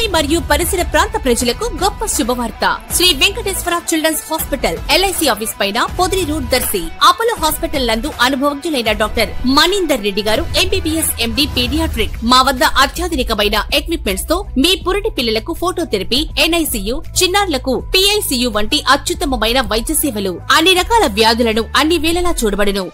తిరుపతి మరియు పరిసర ప్రాంత ప్రజలకు గొప్ప శుభవార్త. Sri Venkateswara children's hospital LIC office పైన Podili route Darsi Apollo hospital నందు అనుభవజ్ఞులైన డాక్టర్ మనీందర్ రెడ్డి గారు ఎంబీబీఎస్ ఎండి పీడియాట్రిక్ మా వద్ద అత్యాధునికమైన ఎక్విప్మెంట్స్ తో మీ పురిటి పిల్లలకు ఫోటోథెరపీ, ఎన్ఐసియు, చిన్నారులకు పిఐసియు వంటి అత్యుత్తమమైన వైద్య సేవలు, అన్ని రకాల వ్యాధులను అన్ని వేళలా చూడబడును.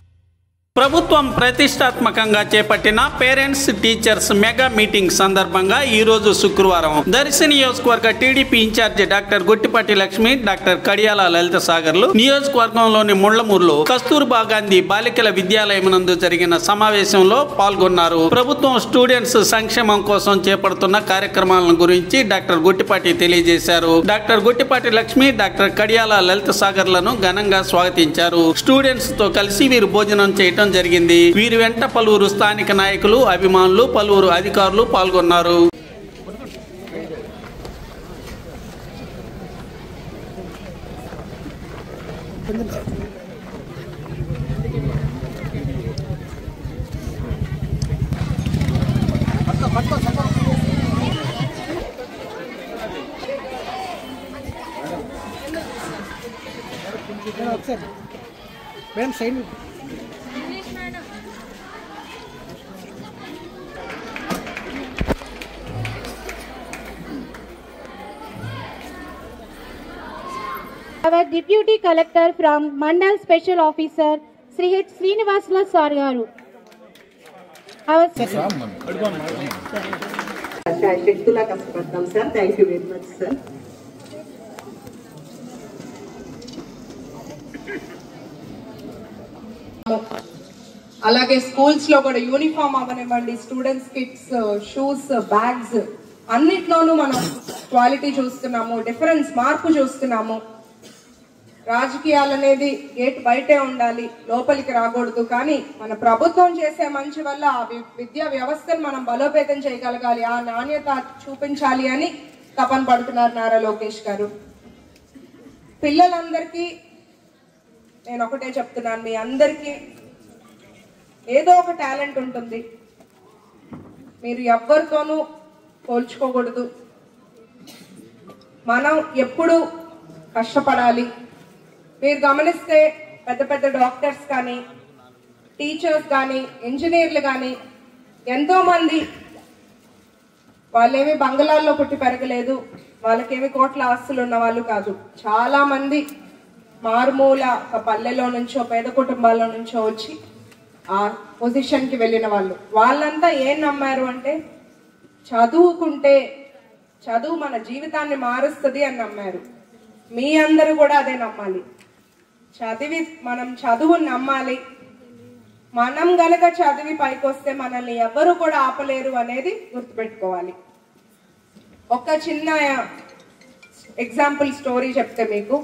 ప్రభుత్వం ప్రతిష్టాత్మకంగా చేపట్టిన పేరెంట్స్ టీచర్స్ మెగా మీటింగ్ సందర్భంగా ఈ రోజు శుక్రవారం దర్శి నియోజకవర్గ TDP incharge doctor Guttipati Lakshmi, doctor Kadiyala Lalitha సాగర్లు నియోజకవర్గంలోని ముళ్లమూరులో కస్తూర్బా గాంధీ బాలికల విద్యాలయం నందు జరిగిన సమావేశంలో పాల్గొన్నారు. ప్రభుత్వం స్టూడెంట్స్ సంక్షేమం కోసం చేపడుతున్న కార్యక్రమాలను గురించి డాక్టర్ గుట్టిపాటి తెలియజేశారు. డాక్టర్ గుట్టిపాటి లక్ష్మి, డాక్టర్ కడియాల లలిత సాగర్లను ఘనంగా స్వాగతించారు. స్టూడెంట్స్ తో కలిసి వీరు భోజనం చేయటం జరిగింది. వీరి వెంట పలువురు స్థానిక నాయకులు, అభిమానులు, పలువురు అధికారులు పాల్గొన్నారు. Madam side Our Deputy Collector from Mandal Special Officer Sri H. Srinivasula Sir garu. Our శక్తులా కష్టపడతాం sir. Thank you very much sir. అలాగే స్కూల్స్ లో కూడా యూనిఫామ్ అవనివ్వండి, స్టూడెంట్స్ కిట్స్, షూస్, బ్యాగ్స్ అన్నిట్లోనూ మనం క్వాలిటీ చూస్తున్నాము, డిఫరెన్స్ మార్పు చూస్తున్నాము. రాజకీయాలు అనేది గేట్ బయటే ఉండాలి, లోపలికి రాకూడదు. కానీ మన ప్రభుత్వం చేసే మంచి వల్ల ఆ విద్యా వ్యవస్థను మనం బలోపేతం చేయగలగాలి, ఆ నాణ్యత చూపించాలి అని తపన పడుతున్నారు నారా లోకేష్ గారు. పిల్లలందరికీ నేను ఒకటే చెప్తున్నాను, మీ అందరికీ ఏదో ఒక టాలెంట్ ఉంటుంది. మీరు ఎవ్వరితోనూ పోల్చుకోకూడదు. మనం ఎప్పుడు కష్టపడాలి. మీరు గమనిస్తే పెద్ద పెద్ద డాక్టర్స్ కానీ, టీచర్స్ కానీ, ఇంజనీర్లు కానీ ఎంతోమంది వాళ్ళేమి బంగళాల్లో పుట్టి పెరగలేదు, వాళ్ళకేమి కోట్ల ఆస్తులు ఉన్న వాళ్ళు కాదు. చాలా మంది మారుమూల ఒక పల్లెలో నుంచో, పేద కుటుంబాల్లో నుంచో వచ్చి ఆ పొజిషన్కి వెళ్ళిన వాళ్ళు. వాళ్ళంతా ఏం నమ్మారు అంటే చదువుకుంటే చదువు మన జీవితాన్ని మారుస్తుంది అని నమ్మారు. మీ అందరూ కూడా అదే నమ్మాలి. మనం చదువుని నమ్మాలి. మనం గనక చదివి పైకి వస్తే మనల్ని ఎవరు కూడా ఆపలేరు అనేది గుర్తుపెట్టుకోవాలి. ఒక చిన్న ఎగ్జాంపుల్ స్టోరీ చెప్తే మీకు,